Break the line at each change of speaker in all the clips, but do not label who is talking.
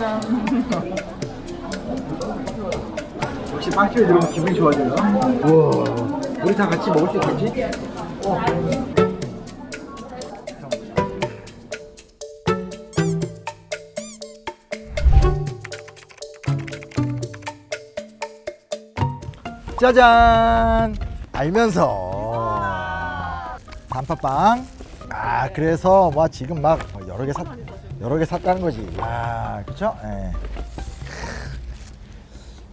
짜잔.
역시 빵집에 들어오면 기분이 좋아져요. 우와, 우리 다 같이 먹을 수 있겠지? 짜잔! 알면서 단팥빵. 아, 그래서 뭐 지금 막 여러 개 샀다는 거지. 아, 그렇죠? 예.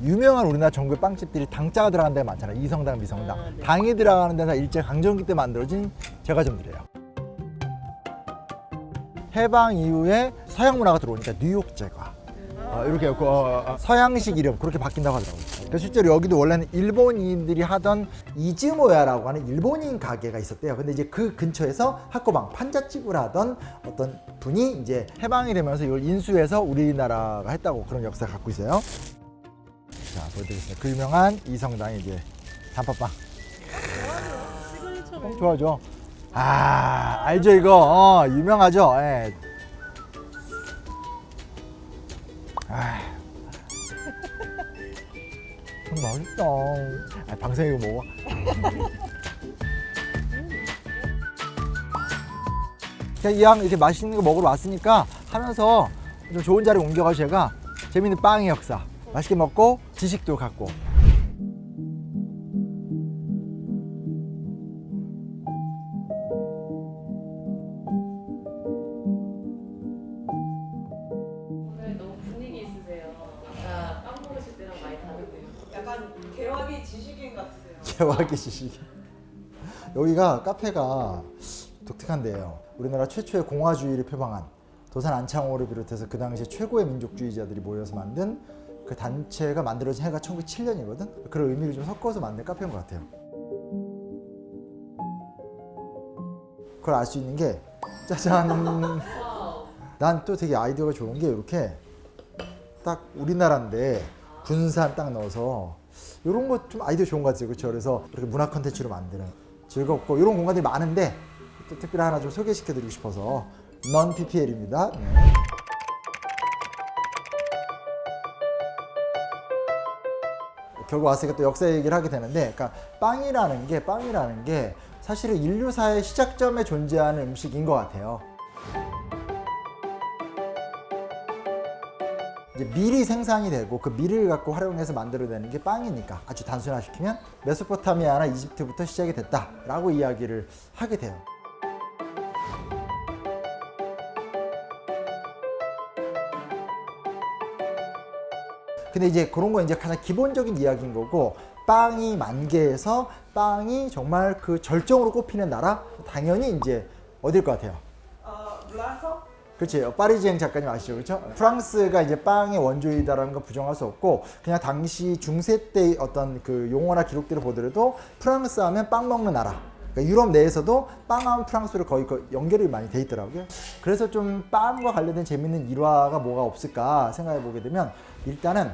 유명한 우리나라 전국의 빵집들이 당자가 들어가는 데가 많잖아요. 이성당, 미성당.
네.
당이 들어가는 데는 일제 강점기 때 만들어진 제과점들이에요. 해방 이후에 서양 문화가 들어오니까 뉴욕 제과. 이렇게 서양식 이름 그렇게 바뀐다고 하더라고요. 그래서 실제로 여기도 원래는 일본인들이 하던 이즈모야라고 하는 일본인 가게가 있었대요. 근데 이제 그 근처에서 학고방 판잣집을 하던 어떤 분이 이제 해방이 되면서 이걸 인수해서 우리나라가 했다고 그런 역사를 갖고 있어요. 자, 보여드리겠습니다. 그 유명한 이성당의 이제 단팥빵.
시그니처
좋아하죠? 아, 알죠 이거? 유명하죠? 예. 아, 맛있다. 아, 방송에 이거 먹어. 그냥 이왕 이렇게 맛있는 거 먹으러 왔으니까 하면서 좀 좋은 자리 옮겨가서 제가 재밌는 빵의 역사 맛있게 먹고 지식도 갖고.
오늘 너무 분위기 있으세요. 아까 빵 먹으실 때랑 많이 다른데요.
약간 개화기 지식인 같으세요.
개화기 지식. 여기가 카페가 독특한 데예요. 우리나라 최초의 공화주의를 표방한 도산 안창호를 비롯해서 그 당시에 최고의 민족주의자들이 모여서 만든 그 단체가 만들어진 해가 1907년이거든. 그런 의미를 좀 섞어서 만든 카페인 것 같아요. 그걸 알 수 있는 게 짜잔. 난 또 되게 아이디어가 좋은 게 이렇게 딱 우리나라인데 군산 딱 넣어서 이런 거 좀 아이디어 좋은 것 같아요. 그렇죠? 그래서 이렇게 문화 콘텐츠로 만드는 즐겁고 이런 공간들이 많은데 또 특별히 하나 좀 소개시켜 드리고 싶어서 넌 PPL입니다. 네. 결국 왔으니까 또 역사 얘기를 하게 되는데, 그러니까 빵이라는 게 사실은 인류사의 시작점에 존재하는 음식인 것 같아요. 이제 밀이 생산이 되고 그 밀을 갖고 활용해서 만들어내는 게 빵이니까 아주 단순화시키면 메소포타미아나 이집트부터 시작이 됐다라고 이야기를 하게 돼요. 근데 이제 그런 건 이제 가장 기본적인 이야기인 거고, 빵이 만개해서 빵이 정말 그 절정으로 꼽히는 나라, 당연히 이제 어딜 것 같아요?
물란서?
그렇죠. 파리지앵 작가님 아시죠? 그렇죠? 프랑스가 이제 빵의 원조이다라는 건 부정할 수 없고, 그냥 당시 중세 때 어떤 그 용어나 기록들을 보더라도 프랑스 하면 빵 먹는 나라. 그러니까 유럽 내에서도 빵하면 프랑스로 거의 연결이 많이 돼 있더라고요. 그래서 좀 빵과 관련된 재밌는 일화가 뭐가 없을까 생각해 보게 되면, 일단은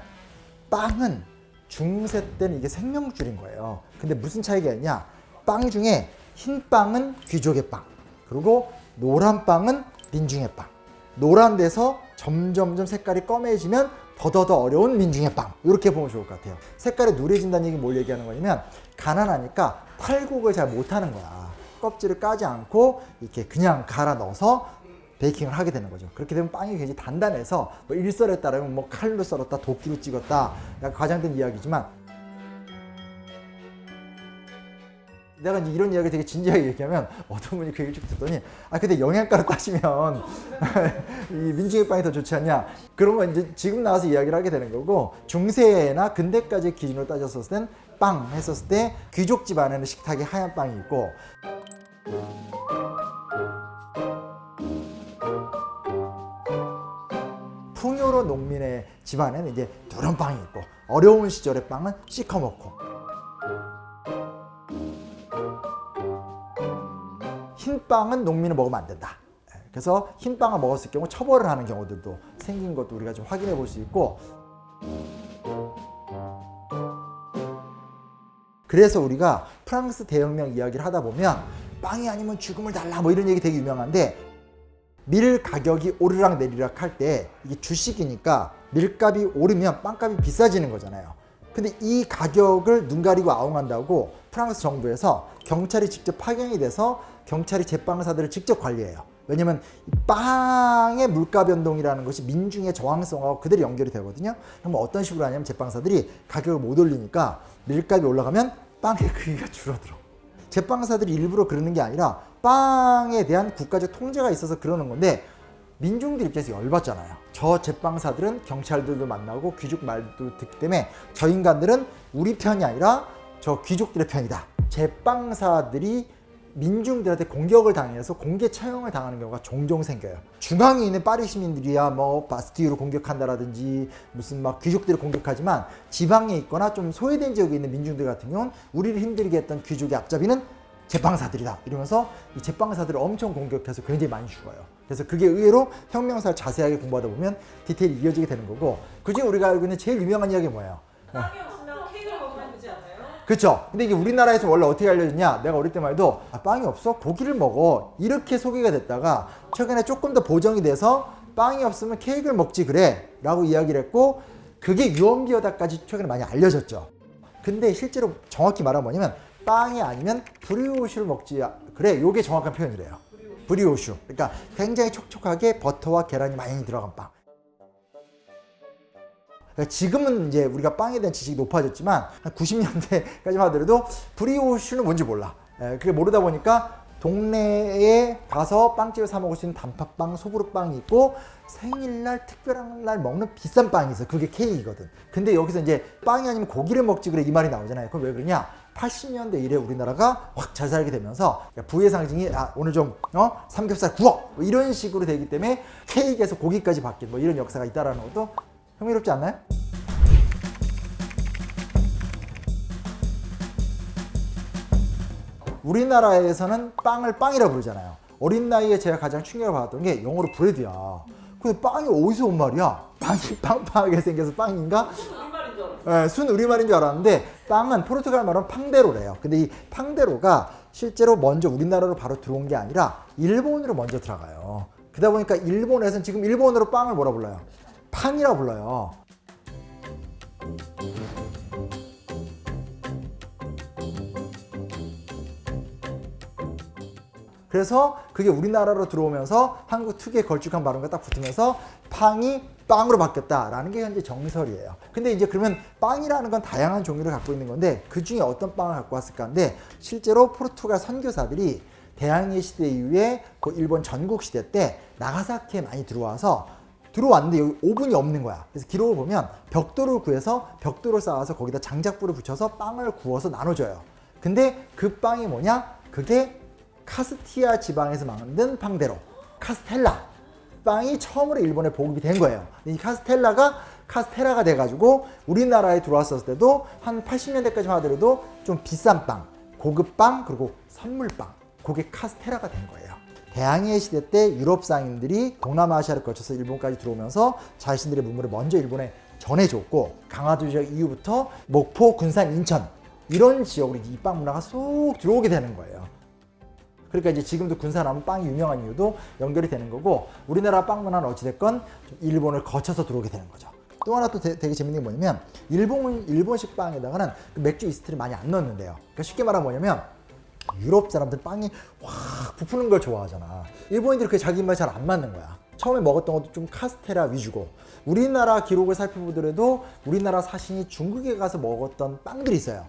빵은 중세 때는 이게 생명줄인 거예요. 근데 무슨 차이가 있냐? 빵 중에 흰 빵은 귀족의 빵, 그리고 노란 빵은 민중의 빵. 노란 데서 점점점 색깔이 검해지면 더더더 어려운 민중의 빵. 이렇게 보면 좋을 것 같아요. 색깔이 누래진다는 얘기 뭘 얘기하는 거냐면, 가난하니까 탈곡을 잘 못하는 거야. 껍질을 까지 않고 이렇게 그냥 갈아 넣어서 베이킹을 하게 되는 거죠. 그렇게 되면 빵이 굉장히 단단해서 뭐 일설에 따르면 뭐 칼로 썰었다, 도끼로 찍었다, 약간 과장된 이야기지만, 내가 이제 이런 이야기 되게 진지하게 얘기하면 어떤 분이 그 얘기를 쭉 듣더니, 아 근데 영양가로 따지면 이 민중의 빵이 더 좋지 않냐, 그런 거 이제 지금 나와서 이야기를 하게 되는 거고, 중세나 근대까지 기준으로 따졌을 땐 빵 했었을 때 귀족 집안에는 식탁에 하얀 빵이 있고, 풍요로운 농민의 집안에는 이제 누런 빵이 있고, 어려운 시절의 빵은 시커멓고, 흰 빵은 농민은 먹으면 안 된다. 그래서 흰 빵을 먹었을 경우 처벌을 하는 경우들도 생긴 것도 우리가 좀 확인해 볼 수 있고, 그래서 우리가 프랑스 대혁명 이야기를 하다 보면 빵이 아니면 죽음을 달라 뭐 이런 얘기 되게 유명한데, 밀 가격이 오르락 내리락 할 때 이게 주식이니까 밀값이 오르면 빵값이 비싸지는 거잖아요. 근데 이 가격을 눈 가리고 아웅한다고 프랑스 정부에서 경찰이 직접 파견이 돼서 경찰이 제빵사들을 직접 관리해요. 왜냐면 빵의 물가 변동이라는 것이 민중의 저항성하고 그대로 연결이 되거든요. 그럼 어떤 식으로 하냐면 제빵사들이 가격을 못 올리니까 밀값이 올라가면 빵의 크기가 줄어들어. 제빵사들이 일부러 그러는 게 아니라 빵에 대한 국가적 통제가 있어서 그러는 건데 민중들 입장에서 열받잖아요. 저 제빵사들은 경찰들도 만나고 귀족 말도 듣기 때문에 저 인간들은 우리 편이 아니라 저 귀족들의 편이다. 제빵사들이 민중들한테 공격을 당해서 공개 처형을 당하는 경우가 종종 생겨요. 중앙에 있는 파리 시민들이야 뭐 바스티유를 공격한다라든지 무슨 막 귀족들을 공격하지만 지방에 있거나 좀 소외된 지역에 있는 민중들 같은 경우는 우리를 힘들게 했던 귀족의 앞잡이는 제빵사들이다 이러면서 이 제빵사들을 엄청 공격해서 굉장히 많이 죽어요. 그래서 그게 의외로 혁명사를 자세하게 공부하다 보면 디테일이 이어지게 되는 거고, 그중에 우리가 알고 있는 제일 유명한 이야기 뭐예요?
빵이 없으면 케이크를 먹으면 되지 않아요?
그렇죠. 근데 이게 우리나라에서 원래 어떻게 알려졌냐? 내가 어릴 때만 해도 빵이 없어? 고기를 먹어. 이렇게 소개가 됐다가 최근에 조금 더 보정이 돼서 빵이 없으면 케이크를 먹지 그래 라고 이야기를 했고, 그게 유언비어다까지 최근에 많이 알려졌죠. 근데 실제로 정확히 말하면 뭐냐면 빵이 아니면 브리오슈를 먹지 그래. 요게 정확한 표현이래요. 브리오슈. 그러니까 굉장히 촉촉하게 버터와 계란이 많이 들어간 빵. 지금은 이제 우리가 빵에 대한 지식이 높아졌지만 한 90년대까지만 하더라도 브리오슈는 뭔지 몰라. 그게 모르다 보니까 동네에 가서 빵집에 사 먹을 수 있는 단팥빵, 소보루빵이 있고 생일날, 특별한 날 먹는 비싼 빵이 있어. 그게 케이크거든. 근데 여기서 이제 빵이 아니면 고기를 먹지 그래 이 말이 나오잖아요. 그럼 왜 그러냐? 80년대 이래 우리나라가 확 잘 살게 되면서 부의 상징이 오늘 좀 삼겹살 구워 뭐 이런 식으로 되기 때문에 케이크에서 고기까지 바뀐 뭐 이런 역사가 있다라는 것도 흥미롭지 않나요? 우리나라에서는 빵을 빵이라고 부르잖아요. 어린 나이에 제가 가장 충격을 받았던 게 영어로 브레드야. 근데 빵이 어디서 온 말이야? 빵이 빵빵하게 생겨서 빵인가?
우리말인 줄 알았어.
네, 순 우리말인 줄 알았는데 빵은 포르투갈 말로는 팡데로래요. 근데 이 팡데로가 실제로 먼저 우리나라로 바로 들어온 게 아니라 일본으로 먼저 들어가요. 그러다 보니까 일본에서는 지금 일본어로 빵을 뭐라 불러요? 팡이라 불러요. 그래서 그게 우리나라로 들어오면서 한국 특유의 걸쭉한 발음과 딱 붙으면서 팡이 빵으로 바뀌었다라는 게 현재 정설이에요. 근데 이제 그러면 빵이라는 건 다양한 종류를 갖고 있는 건데 그 중에 어떤 빵을 갖고 왔을까 하는데 실제로 포르투갈 선교사들이 대항해 시대 이후에 그 일본 전국 시대 때 나가사키에 많이 들어왔는데 여기 오븐이 없는 거야. 그래서 기록을 보면 벽돌을 구해서 벽돌을 쌓아서 거기다 장작불을 붙여서 빵을 구워서 나눠줘요. 근데 그 빵이 뭐냐? 그게 카스티아 지방에서 만든 팡데로, 카스텔라 빵이 처음으로 일본에 보급이 된 거예요. 이 카스텔라가 카스테라가 돼가지고 우리나라에 들어왔을 때도 한 80년대까지만 하더라도 좀 비싼 빵, 고급 빵, 그리고 선물빵, 그게 카스테라가 된 거예요. 대항해 시대 때 유럽 상인들이 동남아시아를 거쳐서 일본까지 들어오면서 자신들의 문물을 먼저 일본에 전해줬고, 강화도 지역 이후부터 목포, 군산, 인천 이런 지역으로 이 빵 문화가 쏙 들어오게 되는 거예요. 그러니까 이제 지금도 군산하면 빵이 유명한 이유도 연결이 되는 거고, 우리나라 빵 문화는 어찌됐건 좀 일본을 거쳐서 들어오게 되는 거죠. 또 하나 또 되게 재밌는 게 뭐냐면 일본식 빵에다가는 그 맥주 이스트를 많이 안 넣는데요. 그러니까 쉽게 말하면 뭐냐면 유럽 사람들 빵이 확 부푸는 걸 좋아하잖아. 일본인들이 그게 자기 입맛에 잘 안 맞는 거야. 처음에 먹었던 것도 좀 카스테라 위주고, 우리나라 기록을 살펴보더라도 우리나라 사신이 중국에 가서 먹었던 빵들이 있어요.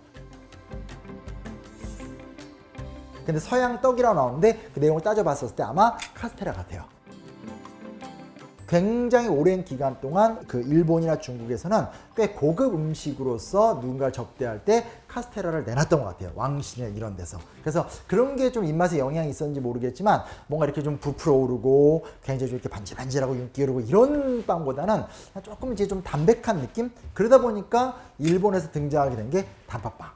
근데 서양 떡이라고 나오는데 그 내용을 따져봤었을 때 아마 카스테라 같아요. 굉장히 오랜 기간 동안 그 일본이나 중국에서는 꽤 고급 음식으로서 누군가를 접대할 때 카스테라를 내놨던 것 같아요. 왕실이나 이런 데서. 그래서 그런 게 좀 입맛에 영향이 있었는지 모르겠지만 뭔가 이렇게 좀 부풀어 오르고 굉장히 좀 이렇게 반질반질하고 윤기 흐르고 이런 빵보다는 조금 이제 좀 담백한 느낌? 그러다 보니까 일본에서 등장하게 된 게 단팥빵.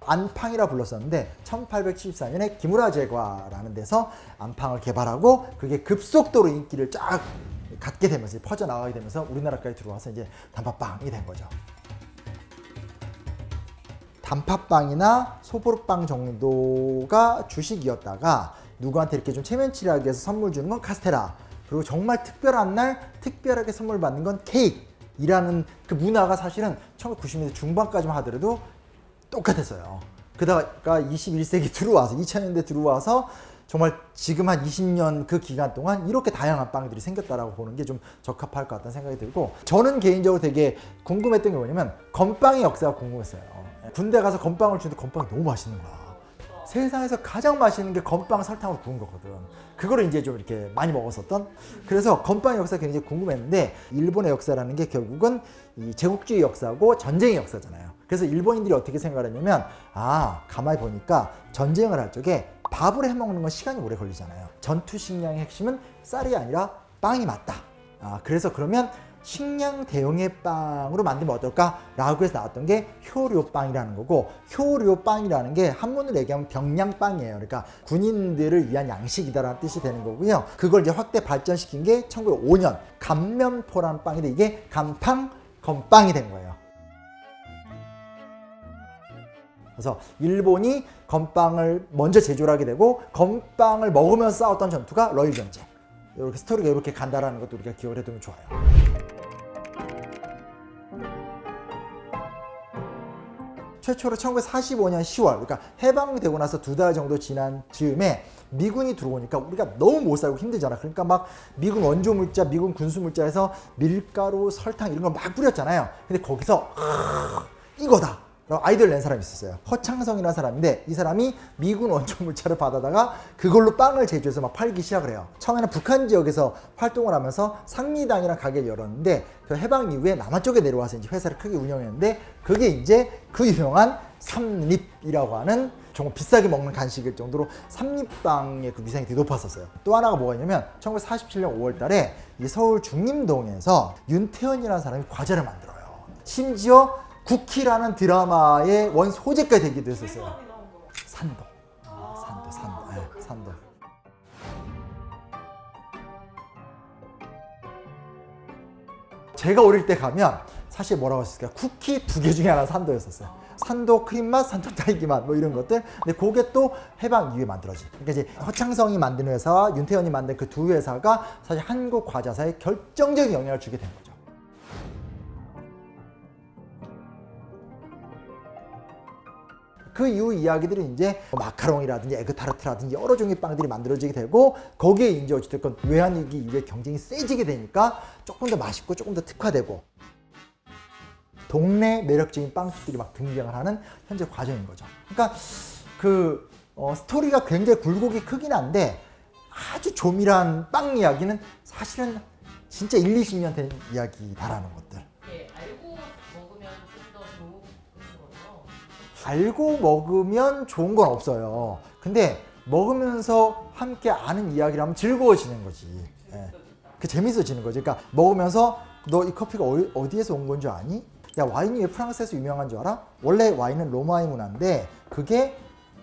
안팡이라 불렀었는데 1874년에 기무라 제과라는 데서 안팡을 개발하고 그게 급속도로 인기를 쫙 갖게 되면서 퍼져나가게 되면서 우리나라까지 들어와서 이제 단팥빵이 된 거죠. 단팥빵이나 소보루빵 정도가 주식이었다가 누구한테 이렇게 좀 체면치레하게 해서 선물 주는 건 카스테라. 그리고 정말 특별한 날 특별하게 선물 받는 건 케이크이라는 그 문화가 사실은 1990년대 중반까지만 하더라도 똑같았어요. 그러다가 21세기 들어와서 2000년대 들어와서 정말 지금 한 20년 그 기간 동안 이렇게 다양한 빵들이 생겼다라고 보는 게 좀 적합할 것 같다는 생각이 들고, 저는 개인적으로 되게 궁금했던 게 뭐냐면 건빵의 역사가 궁금했어요. 군대 가서 건빵을 주는데 건빵이 너무 맛있는 거야. 세상에서 가장 맛있는 게 건빵 설탕으로 구운 거거든. 그거를 이제 좀 이렇게 많이 먹었었던. 그래서 건빵의 역사가 굉장히 궁금했는데, 일본의 역사라는 게 결국은 이 제국주의 역사고 전쟁의 역사잖아요. 그래서 일본인들이 어떻게 생각을 했냐면, 가만히 보니까 전쟁을 할 적에 밥을 해먹는 건 시간이 오래 걸리잖아요. 전투 식량의 핵심은 쌀이 아니라 빵이 맞다. 그래서 그러면 식량 대용의 빵으로 만들면 어떨까라고 해서 나왔던 게 효료빵이라는 거고, 효료빵이라는 게 한문으로 얘기하면 병량빵이에요. 그러니까 군인들을 위한 양식이다라는 뜻이 되는 거고요. 그걸 이제 확대 발전시킨 게 1905년 감면포라는 빵인데, 이게 간빵, 건빵이 된 거예요. 그래서 일본이 건빵을 먼저 제조를 하게 되고, 건빵을 먹으면서 싸웠던 전투가 러일 전쟁. 이렇게 스토리가 이렇게 간다라는 것도 우리가 기억을 해두면 좋아요. 최초로 1945년 10월, 그러니까 해방되고 나서 2달 정도 지난 즈음에 미군이 들어오니까 우리가 너무 못 살고 힘들잖아. 그러니까 막 미군 원조 물자, 미군 군수 물자에서 밀가루, 설탕 이런 걸 막 뿌렸잖아요. 근데 거기서 이거다! 아이디어를 낸 사람이 있었어요. 허창성이라는 사람인데, 이 사람이 미군 원조 물자를 받아다가 그걸로 빵을 제조해서 막 팔기 시작을 해요. 처음에는 북한 지역에서 활동을 하면서 상리당이라는 가게를 열었는데, 그 해방 이후에 남한 쪽에 내려와서 이제 회사를 크게 운영했는데, 그게 이제 그 유명한 삼립이라고 하는 정말 비싸게 먹는 간식일 정도로 삼립빵의 그 위상이 되게 높았었어요. 또 하나가 뭐가 있냐면 1947년 5월 달에 이 서울 중림동에서 윤태현이라는 사람이 과자를 만들어요. 심지어 쿠키라는 드라마의 원 소재까지 되기도 했었어요. 산도. 산도. 제가 어릴 때 가면 사실 뭐라고 했을까? 쿠키 2개 중에 하나 산도였었어요. 산도 크림맛, 산도 딸기맛 뭐 이런 것들. 근데 그게 또 해방 이후에 만들어진. 그러니까 이제 허창성이 만든 회사와 윤태현이 만든 그 두 회사가 사실 한국 과자사에 결정적인 영향을 주게 된 거죠. 그 이후 이야기들이 이제 마카롱이라든지 에그타르트라든지 여러 종의 빵들이 만들어지게 되고, 거기에 이제 어찌됐건 외환위기 이후에 경쟁이 세지게 되니까 조금 더 맛있고 조금 더 특화되고, 동네 매력적인 빵집들이 막 등장을 하는 현재 과정인 거죠. 그러니까 그 스토리가 굉장히 굴곡이 크긴 한데, 아주 조밀한 빵 이야기는 사실은 진짜 1, 20년 된 이야기다라는 것들.
예, 알고 먹으면 좀 더 좋은 거죠.
알고 먹으면 좋은 건 없어요. 근데 먹으면서 함께 아는 이야기라면 즐거워지는 거지. 예. 그 재밌어지는 거지. 그러니까 먹으면서 너 이 커피가 어디에서 온 건 줄 아니? 야, 와인이 왜 프랑스에서 유명한 줄 알아? 원래 와인은 로마의 문화인데 그게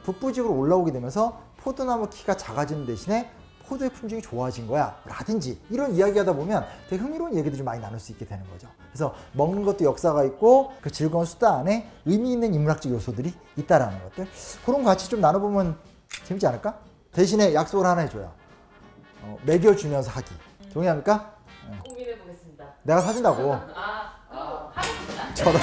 북부지구로 올라오게 되면서 포도나무 키가 작아지는 대신에 포도의 품종이 좋아진 거야 라든지, 이런 이야기 하다 보면 되게 흥미로운 얘기들을 좀 많이 나눌 수 있게 되는 거죠. 그래서 먹는 것도 역사가 있고 그 즐거운 수다 안에 의미 있는 인문학적 요소들이 있다라는 것들, 그런 거 같이 좀 나눠보면 재밌지 않을까? 대신에 약속을 하나 해줘요. 먹여주면서 하기. 동의합니까?
고민해 보겠습니다.
내가 사준다고.
하겠습니다.
저도.